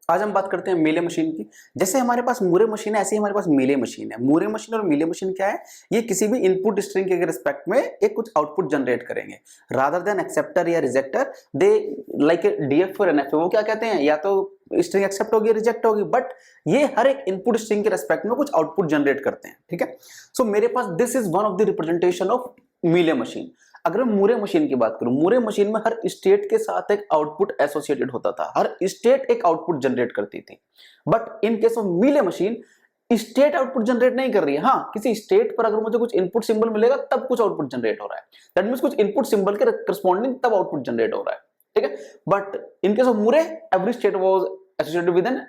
आज हम बात करते हैं मीले मशीन की। जैसे हमारे पास मूरे मशीन है, ऐसे ही हमारे पास मीले मशीन है। मूरे मशीन और मीले मशीन क्या है? ये किसी भी इनपुट स्ट्रिंग के रिस्पेक्ट में एक कुछ आउटपुट जनरेट करेंगे। रादर देन एक्सेप्टर या रिजेक्टर, दे लाइक डीएफ और एनएफ, वो क्या कहते हैं, या तो स्ट्रिंग एक्सेप्ट होगी रिजेक्ट होगी, बट ये हर एक इनपुट स्ट्रिंग के रिस्पेक्ट में कुछ आउटपुट जनरेट करते हैं। ठीक है, सो मेरे पास this is one of the representation of Mealy machine. अगर मैं मूरे मशीन की बात करूं, मूरे मशीन में हर स्टेट के साथ एक आउटपुट एसोसिएटेड होता था, हर स्टेट एक आउटपुट जनरेट करती थी। But in case of Mealy machine, state output generate नहीं कर रही है। हाँ, किसी स्टेट पर अगर मुझे कुछ इनपुट सिंबल मिलेगा तब कुछ आउटपुट जनरेट हो रहा है। दैट मींस कुछ इनपुट सिंबल के करस्पॉन्डिंग तब आउटपुट जनरेट हो रहा है। ठीक है, but in case of Moore, every state was associated with an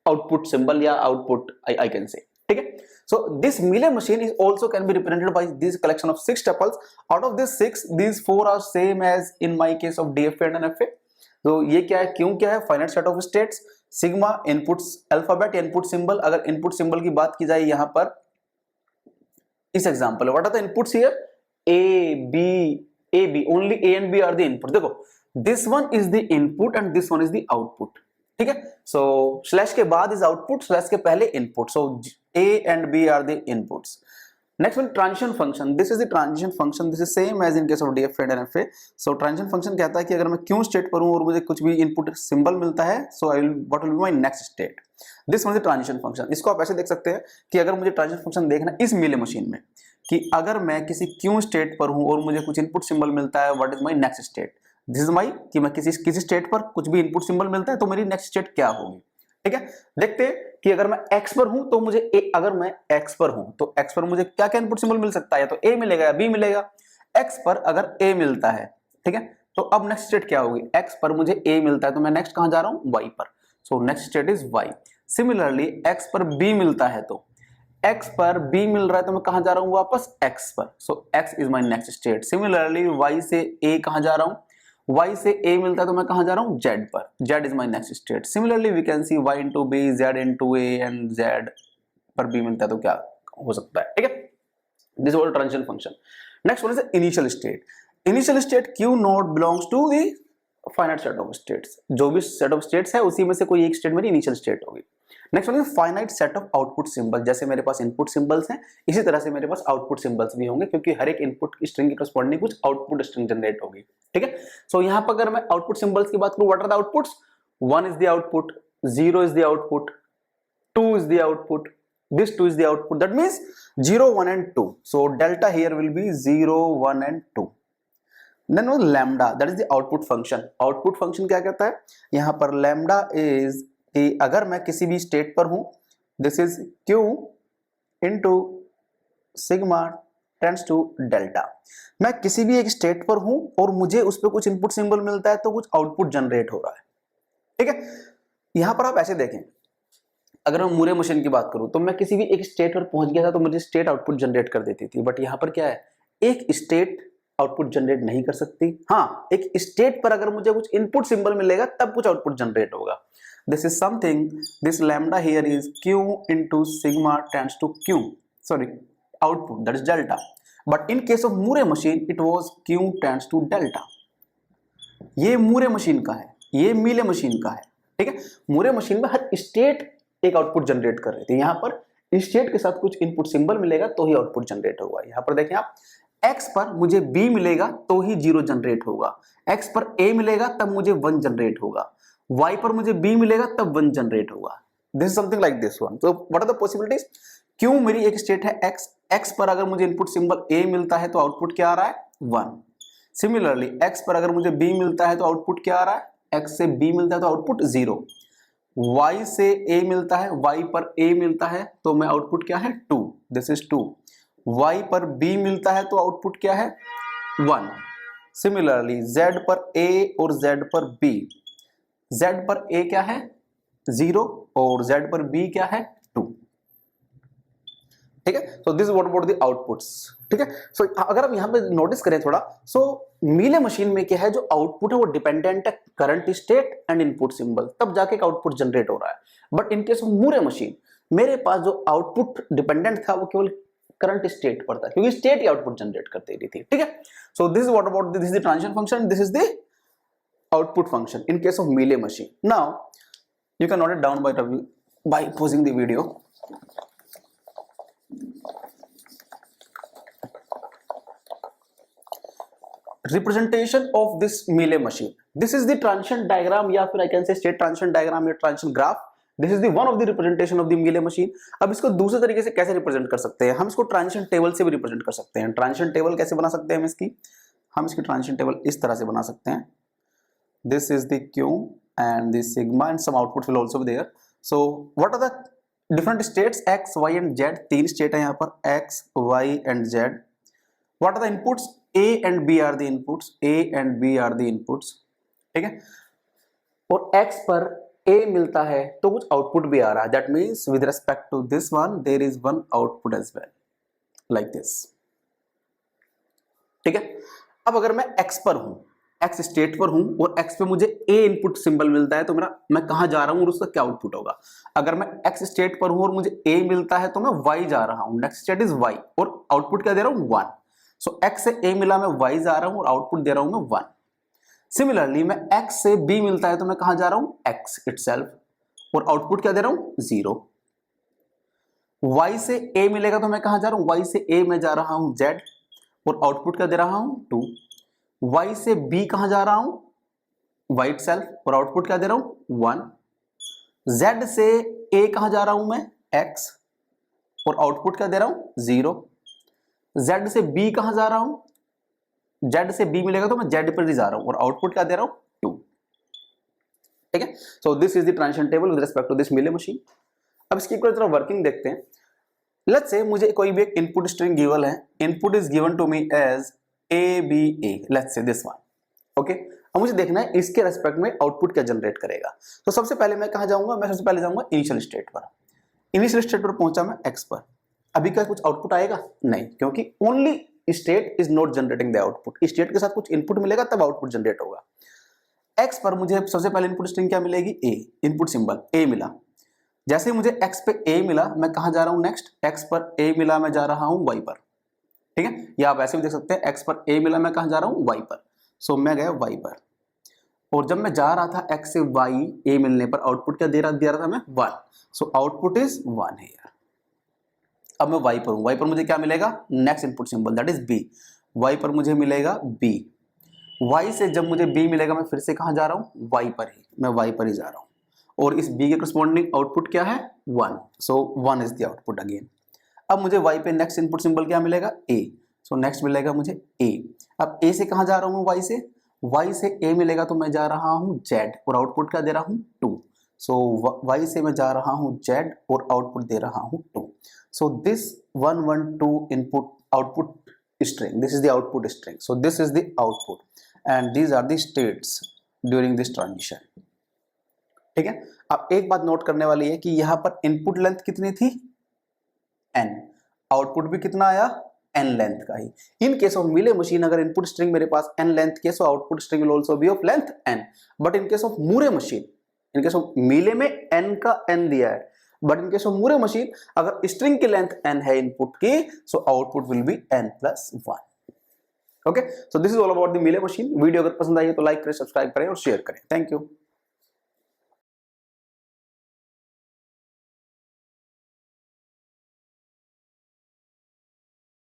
output symbol या आउटपुट आई कैन से। ठीक है, so this Mealy machine is also can be represented by this collection of 6 tuples. Out of this 6, these 4 are same as in my case of DFA and NFA. तो ये क्या है, क्यों क्या है? Finite set of states, sigma inputs alphabet input symbol. अगर input symbol की बात की जाए यहां पर इस example, what are the inputs here? A b, only a and b are the input. देखो, this one is the input and this one is the output. ठीक है, सो स्लैश के बाद इज आउटपुट, स्लैश के पहले input, so A and B are the inputs. Next one, transition function. This is the transition function. This is same as in case of DFA and NFA. So transition function कहता है कि अगर मैं क्यों state पर हूं और मुझे कुछ भी इनपुट सिंबल मिलता है, so I will what will be my next state. This one is the transition function. इसको आप ऐसे देख सकते हैं कि अगर मुझे transition function देखना इस मीले मशीन में, कि अगर मैं किसी क्यों स्टेट पर हूं और मुझे कुछ इनपुट सिंबल मिलता है, what is my next state? This is my कि मैं किसी स्टेट पर कुछ भी इनपुट सिंबल मिलता है तो मेरी नेक्स्ट स्टेट क्या होगी। ठीक है, देखते हैं कि अगर मैं x पर हूं तो मुझे अगर मैं x पर हूं तो x पर मुझे क्या क्या इनपुट सिंबल मिल सकता है, या तो a मिलेगा या b मिलेगा। x पर अगर a मिलता है, ठीक है, तो अब नेक्स्ट स्टेट क्या होगी? x पर मुझे a मिलता है तो मैं नेक्स्ट कहां जा रहा हूं? y पर, so next state is y। Similarly x पर b मिलता है तो x पर b मिल रहा है तो मैं कहां जा रहा हूं? वापस x पर, सो x is my next state. Similarly y से a कहां जा रहा हूं? y से a मिलता है तो मैं कहां जा रहा हूं? z पर, z is my next state. Similarly we can see y into b, z into a and z पर b मिलता है तो क्या हो सकता है। ठीक है, this all transition function. Next one is initial state. Initial state q not belongs to the finite set of states. जो भी सेट ऑफ स्टेट्स है उसी में से कोई एक स्टेट मेरी इनिशियल स्टेट होगी। Next one is finite set of output symbol. जैसे मेरे पास इनपुट सिंबल्स हैं, इसी तरह से मेरे पास आउटपुट सिंबल्स भी होंगे, क्योंकि हर एक इनपुट स्ट्रिंग के करस्पॉन्डिंग कुछ आउटपुट स्ट्रिंग जनरेट होगी। ठीक है, सो यहां पर अगर मैं आउटपुट सिंबल्स की बात करूं, what are the outputs? 1 is the output, 0 is the output, 2 is the output, this 2 is the output. That means 0, 1 and 2. So delta here will be 0, 1 and 2. Then was lambda, that is the output function. Output function क्या कहता है यहाँ पर? lambda is कि अगर मैं किसी भी स्टेट पर हूं, this is q into sigma tends to delta। मैं किसी भी एक स्टेट पर हूं और मुझे उस पर कुछ इनपुट सिंबल मिलता है तो कुछ आउटपुट जनरेट हो रहा है। ठीक है, यहां पर आप ऐसे देखें, अगर मैं मूरे मशीन की बात करूं तो मैं किसी भी एक स्टेट पर पहुंच गया था तो मुझे स्टेट आउटपुट जनरेट कर देती थी। बट यहां पर क्या है, एक स्टेट आउटपुट जनरेट नहीं कर सकती। हाँ, एक स्टेट पर अगर मुझे कुछ इनपुट सिंबल मिलेगा तब कुछ आउटपुट जनरेट होगा। This is something, this lambda here is q into sigma tends to q, sorry, output, that is delta. But in case of Moore machine it was q tends to delta। ये Moore machine का है, ये Mealy machine का है। ठीक है, Moore machine में हर state एक आउटपुट जनरेट कर रही थी। यहां पर स्टेट के साथ कुछ इनपुट सिंबल मिलेगा तो ही आउटपुट जनरेट होगा। यहां पर देखें आप, x पर मुझे b मिलेगा तो ही 0 जनरेट होगा, x पर a मिलेगा तब मुझे 1 जनरेट होगा, y पर मुझे b मिलेगा तब 1 जनरेट होगा। This is something like this one. तो व्हाट आर द पॉसिबिलिटीज? क्यों मेरी एक स्टेट है x पर अगर मुझे इनपुट सिंबल a मिलता है तो आउटपुट क्या आ रहा है? 1। सिमिलरली x पर अगर मुझे b मिलता है तो आउटपुट क्या आ रहा है? x से b मिलता है तो आउटपुट 0। y से a मिलता है, y पर a मिलता है तो मैं आउटपुट क्या है? 2, दिस इज 2। y पर b मिलता है तो आउटपुट क्या है? 1। सिमिलरली z पर a और z पर b, z पर a क्या है? 0 और z पर b क्या है? 2। ठीक है, so this what about the outputs. ठीक है, सो अगर हम यहां पे नोटिस करें थोड़ा, सो मीले मशीन में क्या है, जो आउटपुट है वो डिपेंडेंट है current state and input symbol, तब जाके एक आउटपुट जनरेट हो रहा है। But in case of Moore machine, मेरे पास जो आउटपुट डिपेंडेंट था वो केवल करंट स्टेट पर था, क्योंकि स्टेट ही आउटपुट जनरेट करती रही थी। ठीक है, so this is what about this is the transition function, this is the output function in case of Mealy machine. Now You can note it down by pausing the video. Representation of this Mealy machine. This is the transition diagram, या फिर I can say state transition diagram या transition graph. This is the one of the representation of the Mealy machine. अब इसको दूसरे तरीके से कैसे represent कर सकते हैं? हम इसको ट्रांजिशन टेबल से भी रिप्रेजेंट कर सकते हैं. ट्रांजिशन टेबल कैसे बना सकते हैं हम इसकी ट्रांजिशन टेबल इस तरह से बना सकते हैं. This is the Q and the sigma and some outputs will also be there. So what are the different states X, Y and Z? तीन स्टेट है यहाँ पर X, Y and Z. What are the inputs? A and B are the inputs. A and B are the inputs. ठीक है. और X पर A मिलता है तो कुछ आउटपुट भी आ रहा है. That means with respect to this one there is one output as well, like this. ठीक है. अब अगर मैं X पर हूं, X स्टेट पर हूं और X पे मुझे A इनपुट सिंबल मिलता है तो मैं कहां जा रहा हूं और उसका क्या आउटपुट होगा? अगर मैं X स्टेट पर हूं और मुझे A मिलता है तो मैं Y जा रहा हूं. नेक्स्ट स्टेट इज Y और आउटपुट क्या दे रहा हूं? 1. सो X से A मिला, मैं Y जा रहा हूं और आउटपुट दे रहा हूं मैं 1. सिमिलरली मैं X से B मिलता है तो मैं कहां जा रहा हूं? X इटसेल्फ और आउटपुट क्या दे रहा हूं? 0. Y से A मिलेगा तो मैं कहां जा रहा हूं? Y से A मैं जा रहा हूं Z और आउटपुट क्या दे रहा हूं? 2. Y से B कहां जा रहा हूं? Y इटसेल्फ और आउटपुट क्या दे रहा हूं? 1. Z से A कहां जा रहा हूं मैं? X और आउटपुट क्या दे रहा हूं? 0. Z से B कहां जा रहा हूं? Z से B मिलेगा तो मैं Z पर ही जा रहा हूं और आउटपुट क्या दे रहा हूं? 2. ठीक है. So this is the transition table with respect to this Mealy machine. अब इसकी एक तरह वर्किंग देखते हैं. लेट्स से मुझे कोई भी एक इनपुट स्ट्रिंग गिवन है. Input is given to me as ABA. Let's say this one. Okay. अब मुझे देखना है इसके रेस्पेक्ट में आउटपुट क्या जनरेट करेगा. तो सबसे पहले मैं कहां जाऊंगा? मैं सबसे पहले जाऊंगा इनिशियल स्टेट पर. इनिशियल स्टेट पर पहुंचा मैं X पर. अभी क्या कुछ आउटपुट आएगा? नहीं, क्योंकि only state is not generating the output. State के साथ कुछ इनपुट मिलेगा तब आउटपुट जनरेट होगा. X पर मुझे सबसे पहले इनपुट स्ट्रिंग क्या मिलेगी? A. इनपुट सिंबल A मिला. जैसे मुझे X पे A मिला, मैं कहां जा रहा हूं? नेक्स्ट X पर A मिला, मैं जा रहा हूं Y पर. ठीक है. या आप ऐसे भी देख सकते हैं X पर A मिला, मैं कहां जा रहा हूं? Y पर. सो मैं गया Y पर और जब मैं जा रहा था X से Y A मिलने पर आउटपुट क्या दे रहा था मैं? 1. सो आउटपुट इज 1 है. अब मैं Y पर हूं. Y पर मुझे क्या मिलेगा? Next input symbol that is B. Y पर मुझे मिलेगा B. Y से जब मुझे B मिलेगा मैं फिर से कहां जा रहा हूं? Y पर ही. मैं Y पर ही जा रहा हूं और इस B के करस्पॉन्डिंग आउटपुट क्या है? 1. सो 1 इज द आउटपुट अगेन. अब मुझे Y पे नेक्स्ट इनपुट सिंबल क्या मिलेगा? A. सो नेक्स्ट मिलेगा मुझे A. अब A से कहां जा रहा हूं? Y से. Y से A मिलेगा तो मैं जा रहा हूं Z और आउटपुट क्या दे रहा हूं? 2. सो Y से मैं जा रहा हूं Z और आउटपुट दे रहा हूं 2. So this 1 1 2 input output string, this is the output string. So this is the output and these are the states during this transition. ठीक है. अब एक बात नोट करने वाली है कि यहाँ पर इनपुट लेंथ कितनी थी? n. आउटपुट भी कितना आया? n लेंथ का ही. In case of Mealy machine अगर इनपुट स्ट्रिंग मेरे पास n लेंथ के, so output string will also be of length n. But in case of Moore machine, in case of Mealy में n का n दिया है, but in case of Moore machine अगर string की length n है input की, so output will be n plus 1. Okay. So this is all about the Mealy machine. Video अगर पसंद आई है तो लाइक करें, सब्सक्राइब करें और शेयर करें. Thank you.